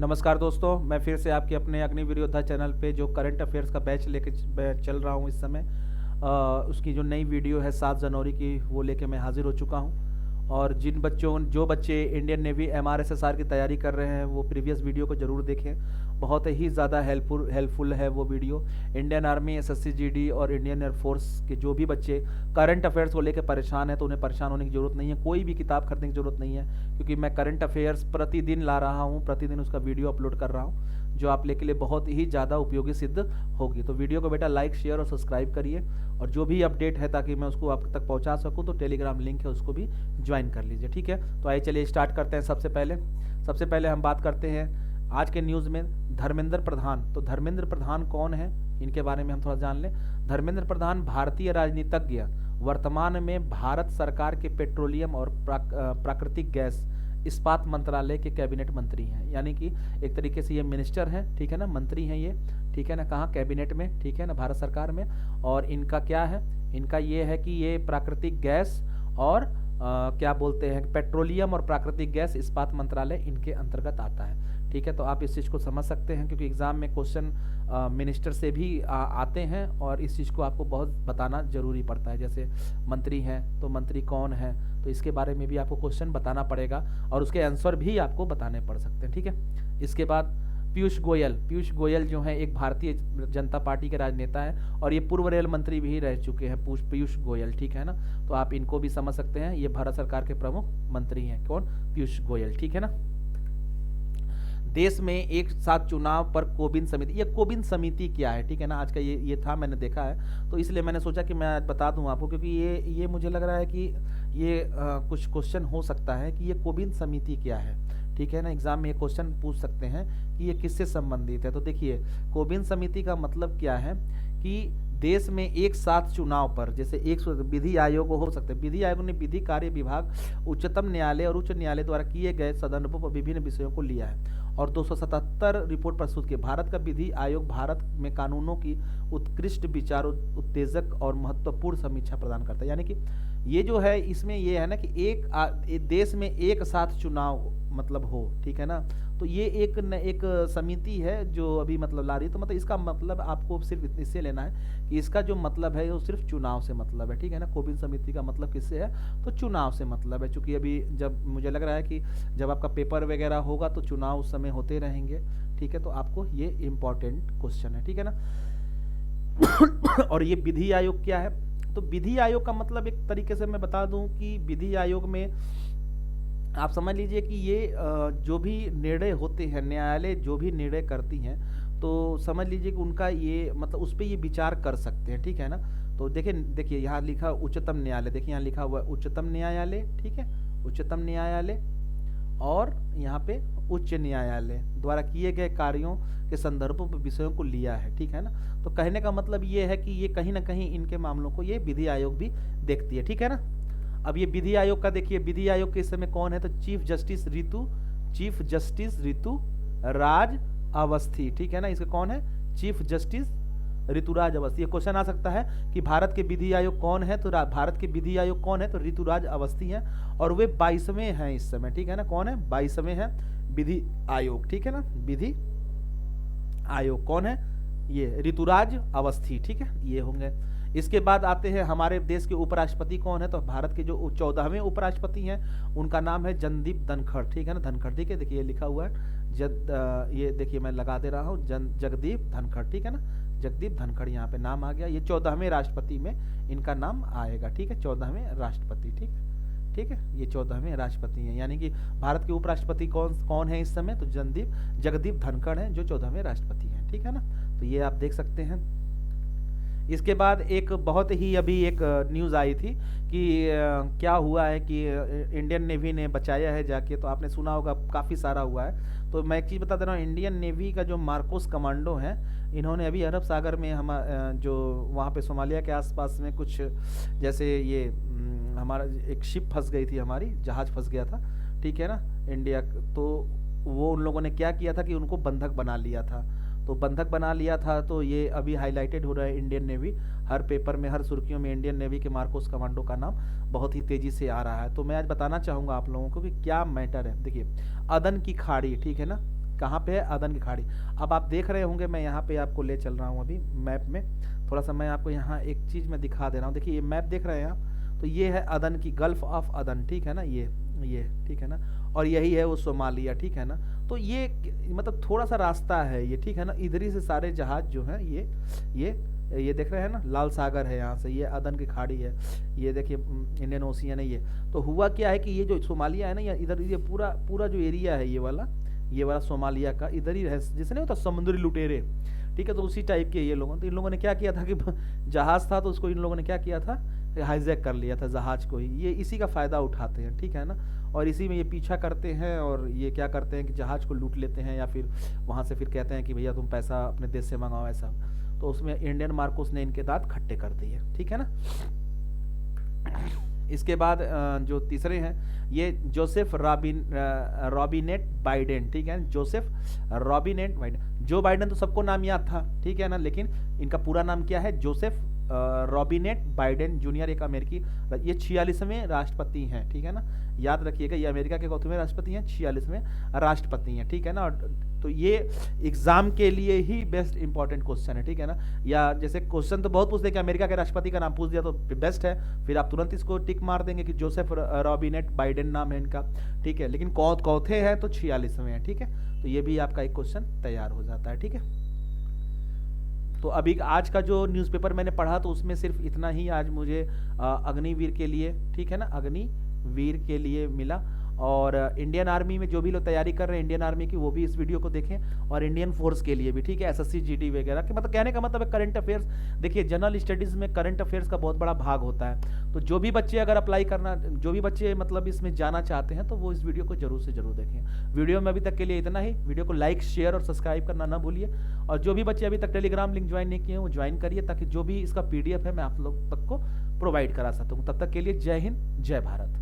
नमस्कार दोस्तों, मैं फिर से आपके अपने अग्निवीर योद्धा चैनल पे जो करंट अफेयर्स का बैच लेके चल रहा हूँ इस समय। उसकी जो नई वीडियो है 7 जनवरी की, वो लेके मैं हाजिर हो चुका हूँ। और जो बच्चे इंडियन नेवी MRSSR की तैयारी कर रहे हैं वो प्रीवियस वीडियो को ज़रूर देखें। बहुत ही ज़्यादा हेल्पफुल है वो video. Indian army, SSC GD और इंडियन एयरफोर्स के जो भी बच्चे करंट अफेयर्स को लेकर परेशान है तो उन्हें परेशान होने की ज़रूरत नहीं है। कोई भी किताब खरीदने की ज़रूरत नहीं है, क्योंकि मैं करंट अफेयर्स प्रतिदिन ला रहा हूँ, प्रतिदिन उसका वीडियो अपलोड कर रहा हूँ, जो आप लोग के लिए बहुत ही ज़्यादा उपयोगी सिद्ध होगी। तो वीडियो को बेटा लाइक, शेयर और सब्सक्राइब करिए, और जो भी अपडेट है ताकि मैं उसको आप तक पहुंचा सकूं, तो टेलीग्राम लिंक है उसको भी ज्वाइन कर लीजिए। ठीक है, तो आइए चलिए स्टार्ट करते हैं। सबसे पहले हम बात करते हैं आज के न्यूज़ में धर्मेंद्र प्रधान। तो धर्मेंद्र प्रधान कौन है, इनके बारे में हम थोड़ा जान लें। धर्मेंद्र प्रधान भारतीय राजनीतिज्ञ, वर्तमान में भारत सरकार के पेट्रोलियम और प्राकृतिक गैस इस्पात मंत्रालय के कैबिनेट मंत्री हैं। यानी कि एक तरीके से ये मिनिस्टर हैं, ठीक है ना, मंत्री हैं ये, ठीक है ना, कहाँ, कैबिनेट में, ठीक है ना, भारत सरकार में। और इनका क्या है, इनका ये है कि ये प्राकृतिक गैस और क्या बोलते हैं, पेट्रोलियम और प्राकृतिक गैस इस्पात मंत्रालय इनके अंतर्गत आता है। ठीक है, तो आप इस चीज़ को समझ सकते हैं, क्योंकि एग्जाम में क्वेश्चन मिनिस्टर से भी आते हैं, और इस चीज़ को आपको बहुत बताना जरूरी पड़ता है। जैसे मंत्री हैं तो मंत्री कौन है, तो इसके बारे में भी आपको क्वेश्चन बताना पड़ेगा, और उसके आंसर भी आपको बताने पड़ सकते हैं। ठीक है, इसके बाद पीयूष गोयल जो है एक भारतीय जनता पार्टी के राजनेता है, और ये पूर्व रेल मंत्री भी रह चुके हैं पीयूष गोयल, ठीक है ना। तो आप इनको भी समझ सकते हैं, ये भारत सरकार के प्रमुख मंत्री हैं। कौन, पीयूष गोयल, ठीक है ना। देश में एक साथ चुनाव पर कोविंद समिति, ये कोविंद समिति क्या है, ठीक है ना, आज का ये था, मैंने देखा है, तो इसलिए मैंने सोचा कि मैं आज बता दूं आपको, क्योंकि ये मुझे लग रहा है कि ये कुछ क्वेश्चन हो सकता है कि ये कोविंद समिति क्या है, ठीक है ना। एग्जाम में ये क्वेश्चन पूछ सकते हैं कि ये किससे संबंधित है। तो देखिए, कोविंद समिति का मतलब क्या है कि देश में एक साथ चुनाव पर, जैसे एक विधि आयोग हो सकते हैं, विधि आयोग ने विधि कार्य विभाग, उच्चतम न्यायालय और उच्च न्यायालय द्वारा किए गए सदनों पर विभिन्न विषयों को लिया है, और 277 रिपोर्ट प्रस्तुत की। भारत का विधि आयोग भारत में कानूनों की उत्कृष्ट विचार, उत्तेजक और महत्वपूर्ण समीक्षा प्रदान करता है। यानी कि ये जो है, इसमें ये है ना कि एक देश में एक साथ चुनाव मतलब हो, ठीक है ना। तो ये एक समिति है जो अभी मतलब ला रही है। तो मतलब इसका मतलब आपको सिर्फ इससे लेना है कि इसका जो मतलब है वो सिर्फ चुनाव से मतलब है, ठीक है ना। कोविंद समिति का मतलब किससे है, तो चुनाव से मतलब है। चूंकि अभी जब मुझे लग रहा है कि जब आपका पेपर वगैरह होगा तो चुनाव उस समय होते रहेंगे, ठीक है। तो आपको ये इम्पोर्टेंट क्वेश्चन है, ठीक है ना। और ये विधि आयोग क्या है, तो विधि आयोग का मतलब एक तरीके से मैं बता दूं कि विधि आयोग में आप समझ लीजिए कि ये जो भी निर्णय होते हैं, न्यायालय जो भी निर्णय करती हैं, तो समझ लीजिए कि उनका ये मतलब उस पर ये विचार कर सकते हैं, ठीक है ना। तो देखिए यहाँ लिखा उच्चतम न्यायालय, देखिए यहाँ लिखा हुआ है उच्चतम न्यायालय, ठीक है, उच्चतम न्यायालय, और यहाँ पे उच्च न्यायालय द्वारा किए गए कार्यों के संदर्भों पर विषयों को लिया है, ठीक है ना। तो कहने का मतलब ये है कि ये कहीं ना कहीं इनके मामलों को ये विधि आयोग भी देखती है, ठीक है ना। अब ये विधि आयोग का देखिए, विधि आयोग के इस समय कौन है, तो चीफ जस्टिस ऋतु राज अवस्थी, ठीक है ना। इसका कौन है, चीफ जस्टिस ऋतुराज अवस्थी। ये क्वेश्चन आ सकता है कि भारत के विधि आयोग कौन है, तो भारत के विधि आयोग कौन है, तो ऋतुराज अवस्थी हैं, और वे 22वें हैं इस समय, ठीक है ना। कौन है, 22वें हैं विधि आयोग, ठीक है ना। विधि आयोग कौन है, ये ऋतुराज अवस्थी, ठीक है, ये होंगे। इसके बाद आते हैं हमारे देश के उपराष्ट्रपति कौन है, तो भारत के जो 14वें उपराष्ट्रपति हैं उनका नाम है जगदीप धनखड़, ठीक है ना, धनखड़, ठीक है। देखिए ये लिखा हुआ है ये देखिए मैं लगा दे रहा हूँ, जगदीप धनखड़, ठीक है ना, जगदीप धनखड़ यहाँ पे नाम आ गया। ये 14वें राष्ट्रपति में इनका नाम आएगा, ठीक है, 14वें राष्ट्रपति, ठीक है, ठीक है, ये 14वें राष्ट्रपति हैं। यानी कि भारत के उपराष्ट्रपति कौन है इस समय, तो जगदीप धनखड़ हैं जो 14वें राष्ट्रपति हैं, ठीक है ना। तो ये आप देख सकते हैं। इसके बाद एक बहुत ही अभी एक न्यूज़ आई थी कि क्या हुआ है कि इंडियन नेवी ने बचाया है जाके, तो आपने सुना होगा, काफ़ी सारा हुआ है। तो मैं एक चीज़ बता दे रहा हूँ, इंडियन नेवी का जो मार्कोस कमांडो हैं, इन्होंने अभी अरब सागर में जो वहाँ पे सोमालिया के आसपास में कुछ, जैसे ये हमारा एक शिप फंस गई थी, हमारी जहाज़ फंस गया था, ठीक है ना, इंडिया। तो वो उन लोगों ने क्या किया था कि उनको बंधक बना लिया था, तो बंधक बना लिया था। तो ये अभी हाईलाइटेड हो रहा है इंडियन नेवी, हर पेपर में, हर सुर्खियों में इंडियन नेवी के मार्कोस कमांडो का नाम बहुत ही तेजी से आ रहा है। तो मैं आज बताना चाहूँगा आप लोगों को कि क्या मैटर है। देखिए, अदन की खाड़ी, ठीक है ना, कहाँ पे है, अदन की खाड़ी। अब आप देख रहे होंगे मैं यहाँ पे आपको ले चल रहा हूँ अभी मैप में। थोड़ा सा मैं आपको यहाँ एक चीज़ मैं दिखा दे रहा हूँ। देखिए ये मैप देख रहे हैं आप, तो ये है अदन की, गल्फ ऑफ अदन, ठीक है ना, ये ठीक है ना, और यही है वो सोमालिया, ठीक है ना। तो ये मतलब थोड़ा सा रास्ता है ये, ठीक है ना, इधर ही से सारे जहाज जो हैं ये देख रहे हैं ना, लाल सागर है यहाँ से, ये अदन की खाड़ी है, ये देखिए इंडियन ओशियन है ये। तो हुआ क्या है कि ये जो सोमालिया है ना, ये इधर ये पूरा पूरा जो एरिया है ये वाला सोमालिया का, इधर ही है, जैसे नहीं होता समुद्री लुटेरे, ठीक है, तो उसी टाइप के ये लोगों, तो इन लोगों ने क्या किया था कि जहाज था तो उसको इन लोगों ने क्या किया था, हाईजैक कर लिया था जहाज को ही। ये इसी का फ़ायदा उठाते हैं, ठीक है ना, और इसी में ये पीछा करते हैं और ये क्या करते हैं कि जहाज को लूट लेते हैं, या फिर वहाँ से फिर कहते हैं कि भैया तुम पैसा अपने देश से मंगाओ ऐसा। तो उसमें इंडियन मार्कोस ने इनके दांत खट्टे कर दिए, ठीक है ना। इसके बाद जो तीसरे हैं ये जोसेफ रॉबिनेट बाइडेन, ठीक है, Joseph Robinette Biden. Joe Biden तो सबको नाम याद था, ठीक है ना, लेकिन इनका पूरा नाम क्या है, जोसेफ रॉबिनेट बाइडेन जूनियर, एक अमेरिकी, ये 46वें राष्ट्रपति हैं, ठीक है ना, याद रखिएगा, ये अमेरिका के कौन राष्ट्रपति हैं, 46वें राष्ट्रपति हैं, ठीक है ना। और तो ये एग्जाम के लिए ही बेस्ट इंपॉर्टेंट क्वेश्चन है, ठीक है ना। या जैसे क्वेश्चन तो बहुत पूछते हैं कि अमेरिका के राष्ट्रपति का नाम पूछ दिया तो बेस्ट है, फिर आप तुरंत इसको टिक मार देंगे कि जोसेफ रॉबिनेट बाइडेन नाम है इनका, ठीक है, लेकिन कौथे है तो 46वें है, ठीक है, तो ये भी आपका एक क्वेश्चन तैयार हो जाता है, ठीक है। तो अभी आज का जो न्यूज़पेपर मैंने पढ़ा तो उसमें सिर्फ इतना ही आज मुझे अग्निवीर के लिए, ठीक है ना, अग्निवीर के लिए मिला। और इंडियन आर्मी में जो भी लोग तैयारी कर रहे हैं इंडियन आर्मी की, वो भी इस वीडियो को देखें, और इंडियन फोर्स के लिए भी, ठीक है, एसएससी जीडी वगैरह के, मतलब कहने का मतलब है करंट अफेयर्स। देखिए जनरल स्टडीज़ में करंट अफेयर्स का बहुत बड़ा भाग होता है, तो जो भी बच्चे अगर अप्लाई करना, जो भी बच्चे मतलब इसमें जाना चाहते हैं तो वो इस वीडियो को जरूर से जरूर देखें। वीडियो में अभी तक के लिए इतना ही। वीडियो को लाइक, शेयर और सब्सक्राइब करना ना भूलिए, और जो भी बच्चे अभी तक टेलीग्राम लिंक ज्वाइन नहीं किए हैं वो ज्वाइन करिए, ताकि जो भी इसका PDF है मैं आप लोग तक को प्रोवाइड करा सकता हूँ। तब तक के लिए जय हिंद, जय भारत।